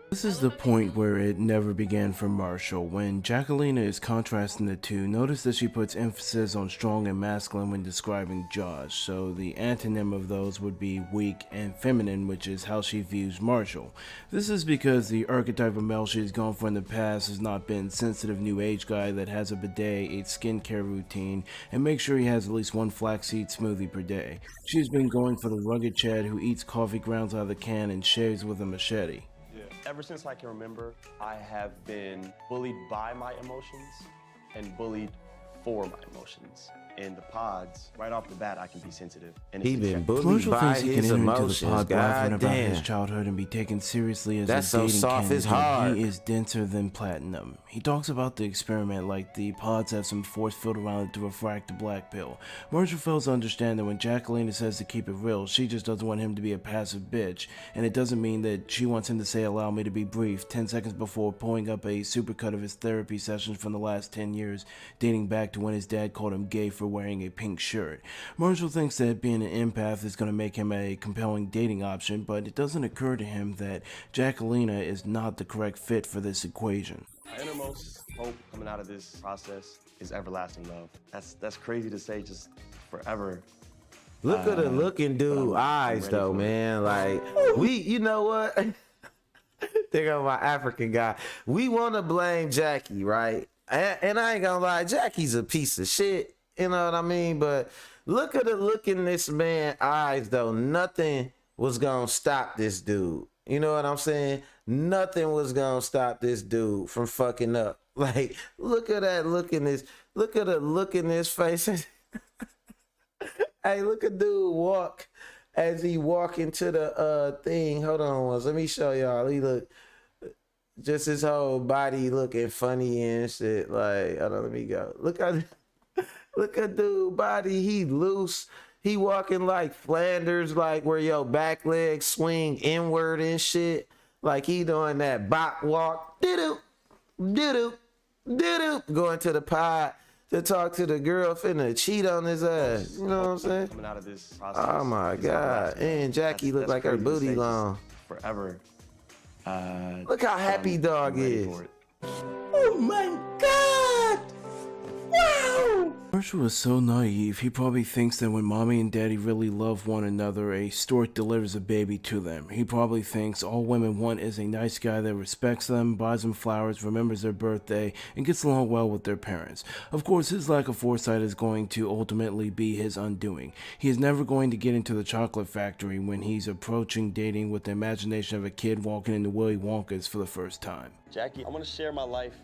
This is the point where it never began for Marshall. When Jacqueline is contrasting the two, notice that she puts emphasis on strong and masculine when describing Josh, so the antonym of those would be weak and feminine, which is how she views Marshall. This is because the archetype of male she's gone for in the past has not been sensitive new age guy that has a bidet, a skincare routine, and makes sure he has at least one flaxseed smoothie per day. She's been going for the rugged Chad who eats coffee grounds out of the can and shaves with a machete. Ever since I can remember, I have been bullied by my emotions and bullied for my emotions. In the pods, right off the bat, I can be sensitive. And He been bullied Marshall by thinks he can his enter into the emotions. pod blabbering God about his damn. childhood and be taken seriously as That's a so dating soft, it's candidate. hard. He is denser than platinum. He talks about the experiment like the pods have some force field around it to refract the black pill. Marshall fails to understand that when Jacqueline says to keep it real, she just doesn't want him to be a passive bitch, and it doesn't mean that she wants him to say allow me to be brief 10 seconds before pulling up a supercut of his therapy sessions from the last 10 years, dating back to when his dad called him gay for wearing a pink shirt. Marshall thinks that being an empath is going to make him a compelling dating option, but it doesn't occur to him that Jacqueline is not the correct fit for this equation. my innermost hope coming out of this process is everlasting love. That's crazy to say, just forever. Look at the looking dude eyes though, man. Like, you know what? Think of my African guy. We want to blame Jackie, right? And I ain't gonna lie, Jackie's a piece of shit. You know what I mean? But look at the look in this man's eyes though. Nothing was gonna stop this dude. You know what I'm saying? Nothing was gonna stop this dude from fucking up. Like, look at that look in this. Look at the look in his face. Hey, look at dude walk as he walk into the thing. Hold on once. Let me show y'all. He look just his whole body looking funny and shit. Like, hold on, let me go. Look at dude body. He loose. He walking like Flanders, like where your back legs swing inward and shit. Like he doing that bop walk. Doo-doo, doo-doo, doo-doo. Going to the pod to talk to the girl finna cheat on his ass. You know what I'm saying? Coming out of this process. Oh my God. And Jackie look like her booty long. Forever. Look how happy dog is. Oh my God! Wow! Marshall is so naive, he probably thinks that when mommy and daddy really love one another, a stork delivers a baby to them. He probably thinks all women want is a nice guy that respects them, buys them flowers, remembers their birthday, and gets along well with their parents. Of course, his lack of foresight is going to ultimately be his undoing. He is never going to get into the chocolate factory when he's approaching dating with the imagination of a kid walking into Willy Wonka's for the first time. Jackie, I want to share my life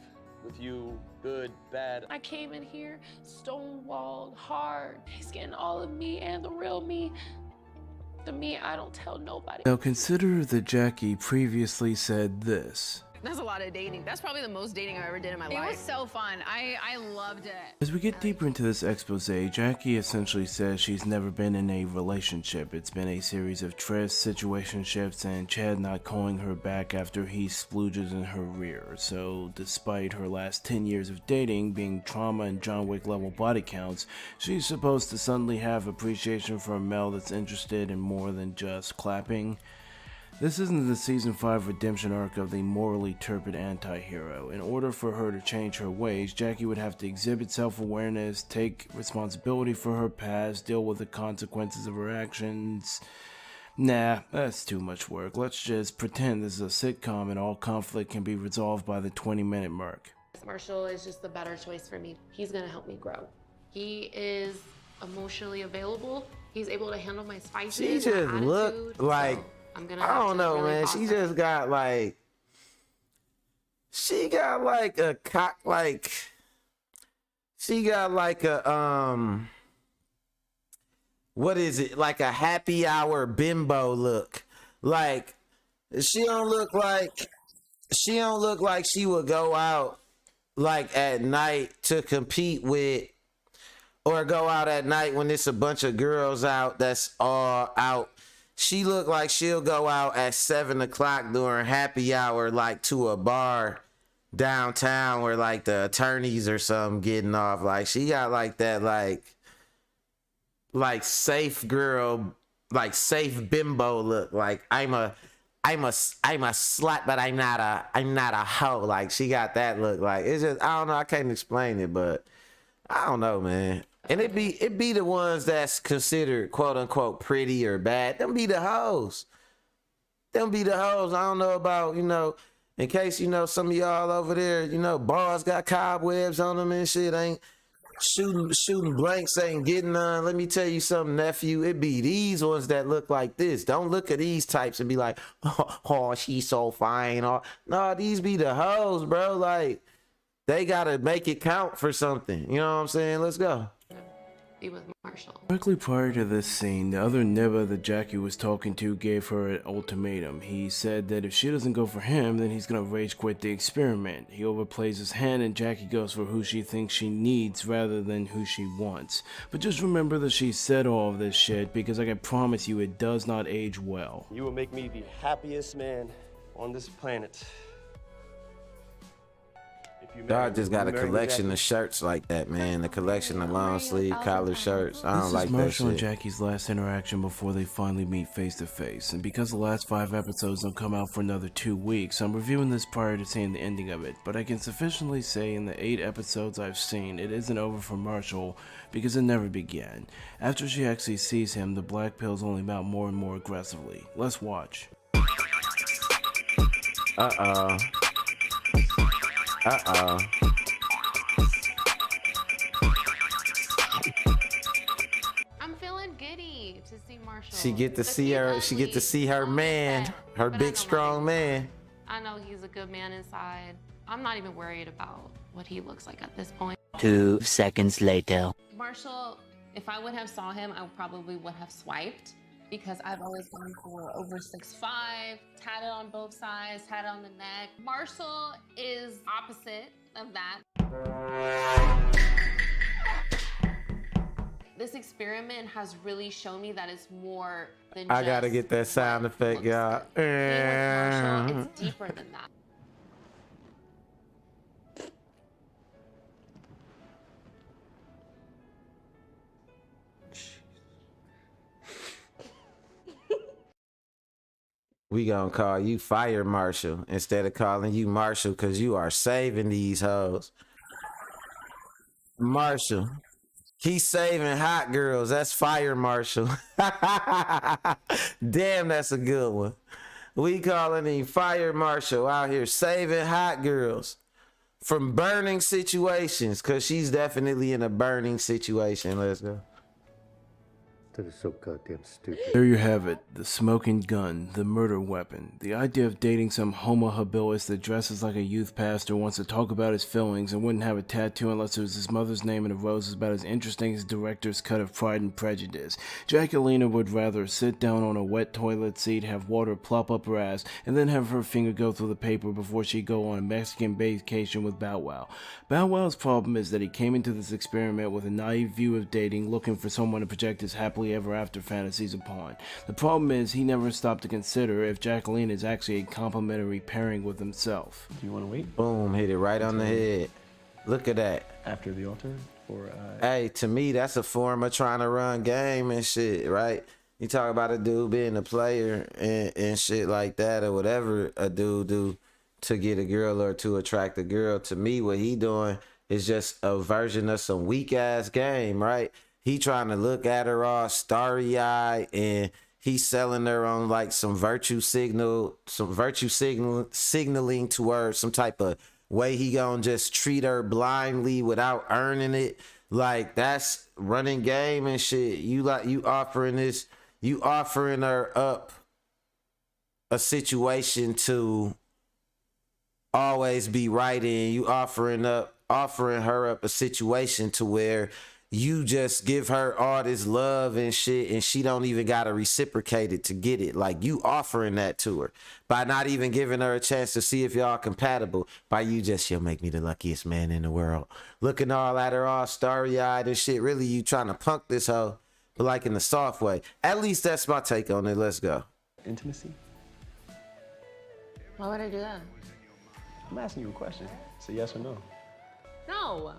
with you, good, bad. I came in here stonewalled, hard. He's getting all of me and the real me. The me I don't tell nobody. Now consider that Jackie previously said this. That's a lot of dating. That's probably the most dating I've ever did in my life. It was so fun. I loved it. As we get deeper into this expose, Jackie essentially says she's never been in a relationship. It's been a series of trysts, situationships, and Chad not calling her back after he splooges in her rear. So despite her last 10 years of dating being trauma and John Wick level body counts, she's supposed to suddenly have appreciation for a male that's interested in more than just clapping. This isn't the season 5 redemption arc of the morally turpid anti-hero. In order for her to change her ways, Jackie would have to exhibit self-awareness, take responsibility for her past, deal with the consequences of her actions. Nah, that's too much work. Let's just pretend this is a sitcom and all conflict can be resolved by the 20-minute mark. Marshall is just the better choice for me. He's gonna help me grow. He is emotionally available. He's able to handle my spices. She just looked like, so I don't know, really man. She just got like, she got like a cock, like, she got like a, what is it? Like a happy hour bimbo look. Like, she don't look like she would go out like at night to compete with, or go out at night when it's a bunch of girls out that's all out. She look like she'll go out at 7 o'clock during happy hour, like to a bar downtown where like the attorneys or something getting off. Like she got like that, like safe girl, like safe bimbo look. Like I'm a slut, but I'm not a hoe. Like she got that look. Like it's just, I don't know. I can't explain it, but I don't know, man. And it be the ones that's considered quote unquote pretty or bad. Them be the hoes. Them be the hoes. I don't know about, in case, some of y'all over there, bars got cobwebs on them and shit, ain't shooting blanks, ain't getting none. Let me tell you something, nephew. It be these ones that look like this. Don't look at these types and be like, oh, she's so fine. Or, no, these be the hoes, bro. Like, they gotta make it count for something. You know what I'm saying? Let's go. Be with Marshall. Directly prior to this scene, the other Nibba that Jackie was talking to gave her an ultimatum. He said that if she doesn't go for him, then he's gonna rage quit the experiment. He overplays his hand and Jackie goes for who she thinks she needs rather than who she wants. But just remember that she said all of this shit because I can promise you it does not age well. You will make me the happiest man on this planet. Dog just got a collection of shirts like that, man. A collection of long sleeve collar shirts. I don't like that shit. This is Marshall and Jackie's last interaction before they finally meet face to face. And because the last 5 episodes don't come out for another 2 weeks, I'm reviewing this prior to seeing the ending of it. But I can sufficiently say in the 8 episodes I've seen, it isn't over for Marshall because it never began. After she actually sees him, the black pills only mount more and more aggressively. Let's watch. Uh-oh. I'm feeling giddy to see Marshall. She get to see her man, her big strong man. I know he's a good man inside. I'm not even worried about what he looks like at this point. 2 seconds later. Marshall, if I would have saw him, I probably would have swiped because I've always gone for over 6'5", tatted on both sides, tatted on the neck. Marshall is opposite of that. This experiment has really shown me that it's more than just I gotta get that sound effect, y'all. Marshall, it's deeper than that. We gonna call you Fire Marshal instead of calling you Marshall because you are saving these hoes. Marshall. He's saving hot girls. That's Fire Marshal. Damn, that's a good one. We calling him Fire Marshal out here saving hot girls from burning situations because she's definitely in a burning situation. Let's go. That is so goddamn stupid. There you have it, the smoking gun, the murder weapon. The idea of dating some homo habilis that dresses like a youth pastor, wants to talk about his feelings, and wouldn't have a tattoo unless it was his mother's name and a rose is about as interesting as director's cut of Pride and Prejudice. Jacqueline would rather sit down on a wet toilet seat, have water plop up her ass, and then have her finger go through the paper before she'd go on a Mexican vacation with Bow Wow. Bow Wow's problem is that he came into this experiment with a naive view of dating, looking for someone to project his happily ever after fantasies upon. The problem is he never stopped to consider if Jacqueline is actually a complementary pairing with himself. Do you want to wait? Boom, hit it right on the head. Look at that. After the altar? Or, Hey, to me, that's a form of trying to run game and shit, right? You talk about a dude being a player and shit like that, or whatever a dude do to get a girl or to attract a girl. To me, what he doing is just a version of some weak ass game, right? He trying to look at her all starry-eyed, and he's selling her on like some virtue signaling to her, some type of way he gonna just treat her blindly without earning it. Like, that's running game and shit. You offering her up a situation to always be right in. You offering her up a situation to where you just give her all this love and shit, and she don't even gotta reciprocate it to get it. Like, you offering that to her by not even giving her a chance to see if y'all compatible. By you just, she'll make me the luckiest man in the world. Looking all at her all starry-eyed and shit. Really, you trying to punk this hoe, but like in the soft way. At least that's my take on it. Let's go. Intimacy? Why would I do that? I'm asking you a question. Say yes or no. No.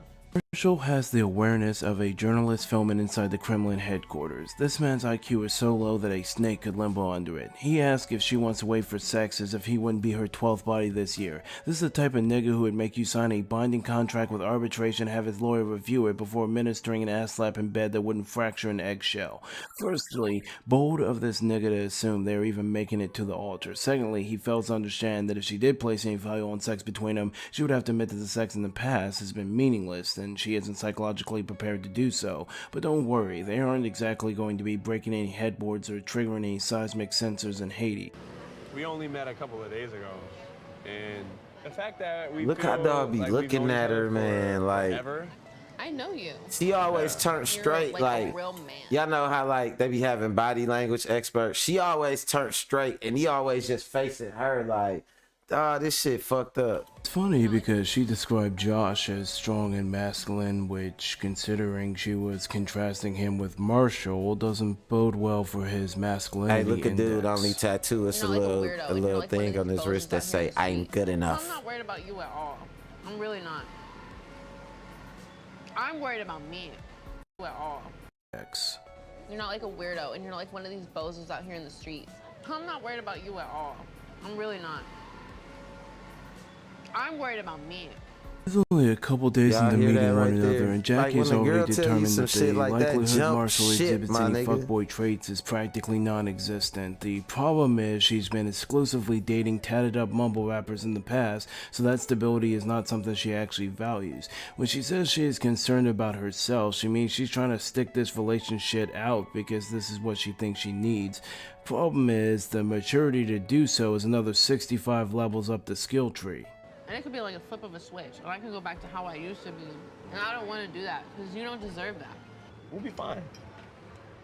Marshall has the awareness of a journalist filming inside the Kremlin headquarters. This man's IQ is so low that a snake could limbo under it. He asks if she wants to wait for sex as if he wouldn't be her 12th body this year. This is the type of nigga who would make you sign a binding contract with arbitration, have his lawyer review it before administering an ass slap in bed that wouldn't fracture an eggshell. Firstly, bold of this nigga to assume they're even making it to the altar. Secondly, he fails to understand that if she did place any value on sex between them, she would have to admit that the sex in the past has been meaningless, and she isn't psychologically prepared to do so. But don't worry, they aren't exactly going to be breaking any headboards or triggering any seismic sensors in Haiti. We only met a couple of days ago, and the fact that we Look how dog be looking at her, man. Like, I know you. she always turns straight. Like, a real man. y'all know how like they be having body language experts. She always turns straight, and he always just facing her like, oh, this shit fucked up. It's funny because she described Josh as strong and masculine, which, considering she was contrasting him with Marshall, doesn't bode well for his masculinity. Hey, look at index. dude only tattoo. It's a little thing on his wrist that say, "I ain't good enough." I'm not worried about you at all. I'm really not. I'm worried about me at all. You're not like a weirdo, and you're not like one of these bozos out here in the streets. I'm not worried about you at all. I'm really not. I'm worried about me. It's only a couple days Y'all into hear meeting that one right another, there? and Like, Jackie's when a girl already tell you determined some that the shit like that, likelihood jump Marshall shit, exhibits my any nigga. fuckboy traits is practically non-existent. The problem is she's been exclusively dating tatted-up mumble rappers in the past, so that stability is not something she actually values. When she says she is concerned about herself, she means she's trying to stick this relationship out because this is what she thinks she needs. Problem is, the maturity to do so is another 65 levels up the skill tree. And it could be like a flip of a switch, or I can go back to how I used to be. And I don't want to do that, because you don't deserve that. We'll be fine.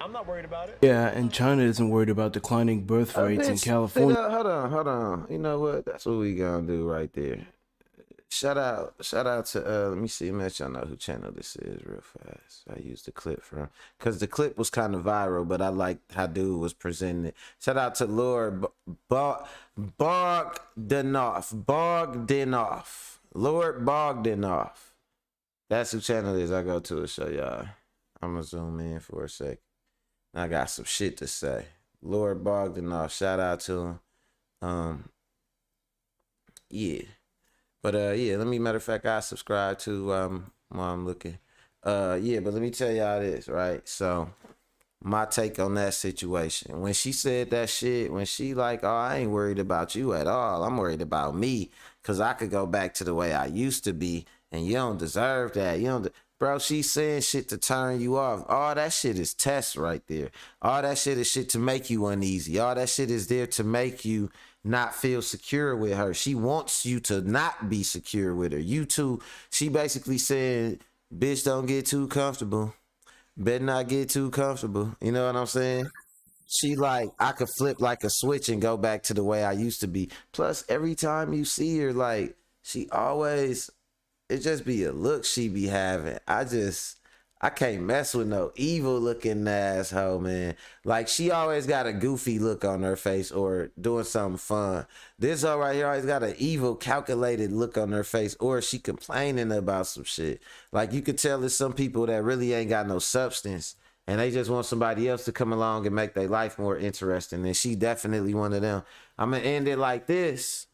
I'm not worried about it. Yeah, and China isn't worried about declining birth rates in California. Hold on. You know what? That's what we gonna do right there. Shout out to let me see, let y'all know who channel this is real fast. I used the clip from, because the clip was kind of viral, but I liked how dude was presenting it. Shout out to Lord Bogdanoff. Lord Bogdanoff. That's who channel it is I go to show y'all. I'm gonna zoom in for a sec. I got some shit to say. Lord Bogdanoff, shout out to him. Yeah. But yeah, matter of fact, I subscribe to while I'm looking. Yeah, but let me tell y'all this, right? So my take on that situation. When she said that shit, when she like, oh, I ain't worried about you at all. I'm worried about me, because I could go back to the way I used to be and you don't deserve that. You don't, bro. She's saying shit to turn you off. All that shit is tests right there. All that shit is shit to make you uneasy. All that shit is there to make you not feel secure with her. She wants you to not be secure with her. You too. She basically said, bitch, don't get too comfortable. Better not get too comfortable. You know what I'm saying? She like, I could flip like a switch and go back to the way I used to be. Plus, every time you see her, like, she always, it just be a look she be having. I can't mess with no evil looking asshole, man. Like, she always got a goofy look on her face or doing something fun. This hoe right here always got an evil, calculated look on her face, or she complaining about some shit. Like, you could tell there's some people that really ain't got no substance, and they just want somebody else to come along and make their life more interesting. And she definitely one of them. I'm gonna end it like this.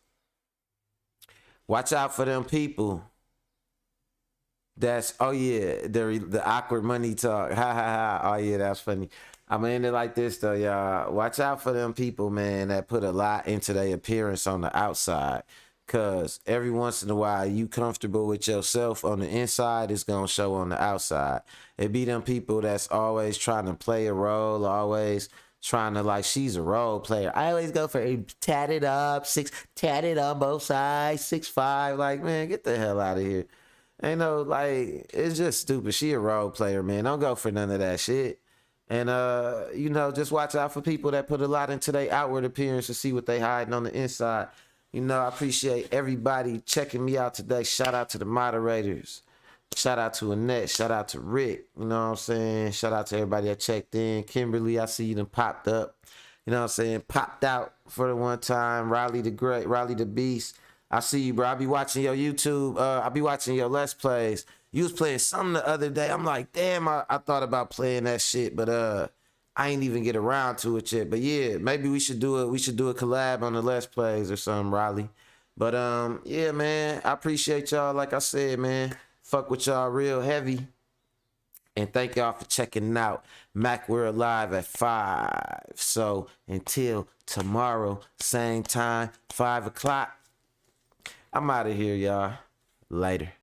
Watch out for them people. That's, oh yeah, the awkward money talk. Ha ha ha. Oh yeah, that's funny. I'm gonna end it like this though, y'all. Watch out for them people, man, that put a lot into their appearance on the outside. Cause every once in a while, you comfortable with yourself on the inside, it's gonna show on the outside. It be them people that's always trying to play a role, always trying to, like, she's a role player. I always go for a tatted up, tatted on both sides, 6'5". Like, man, get the hell out of here. Ain't no, like, it's just stupid. She a role player, man. Don't go for none of that shit. And, you know, just watch out for people that put a lot into their outward appearance to see what they hiding on the inside. You know, I appreciate everybody checking me out today. Shout out to the moderators. Shout out to Annette. Shout out to Rick. You know what I'm saying? Shout out to everybody that checked in. Kimberly, I see you done popped up. You know what I'm saying? Popped out for the one time. Riley the Great, Riley the Beast. I see you, bro. I be watching your YouTube. I be watching your Let's Plays. You was playing something the other day. I'm like, damn, I thought about playing that shit, but I ain't even get around to it yet. But yeah, maybe we should do it. We should do a collab on the Let's Plays or something, Riley. But yeah, man, I appreciate y'all. Like I said, man, fuck with y'all real heavy. And thank y'all for checking out. Mac, we're live at 5. So until tomorrow, same time, 5 o'clock. I'm out of here, y'all. Later.